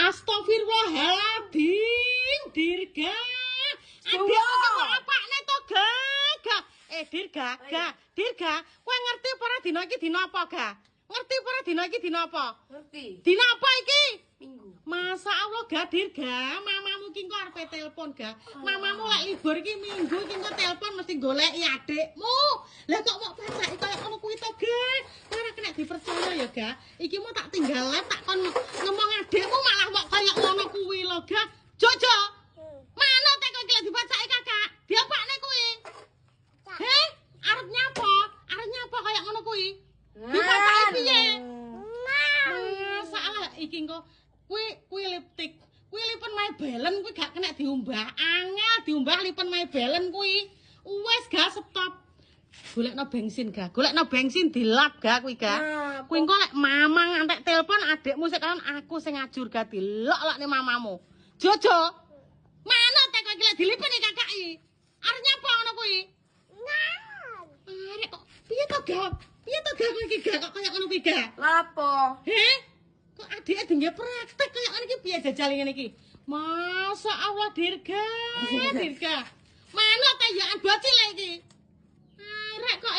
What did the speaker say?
Astagfirullahaladzim, Dirga. Adikku ki kok apane to, Ga? Dirga, kowe ngerti apa ora dina iki dina apa, Ga? Ngerti apa ora dina iki dina apa? Ngerti. Dina apa iki? Minggu. Masa Allah, Ga, Dirga. Mamamu ki kok arep telepon, Ga. Mamamu lek libur iki minggu iki kok telepon mesti goleki adikmu. Lah kok mau pacaki kaya ngono kuwi to, Ga? Ora kena dipercaya ya, Ga. Iki mau tak tinggal tak kon ngomong adikmu malah kok kaya ngono kuwi lho, Ga. Jojo. Mana teh kok lek dipacaki Kakak? Diapakne kuwi? He? Arep nyapa? Arep nyapa kaya ngono kuwi? Dipacaki piye? Masalah iki kok kuwi liptik. Kuwi lipen my belen kuwi gak kena diumbah. Angel diumbah lipen my belen kuwi. Wes ga stop. Golekno bensin ga. Golekno bensin dilap ga kuwi ga. Kuwi engko lek mamang antek telepon adikmu sik kan aku sing ngajur ga dilok-lokne mamamu. Jojo. Mana teh kok lek dilipeni kakak iki? Arep nyapa ngono kuwi? Arek kok piye to ga? Piye to ga iki ga kok kaya ngono kuwi ga? Lapo? He? Kok adike denge praktek kaya ngene iki piye jajal ngene iki? Masya Allah Dirga. Mana tayakan bocil iki? Arek kok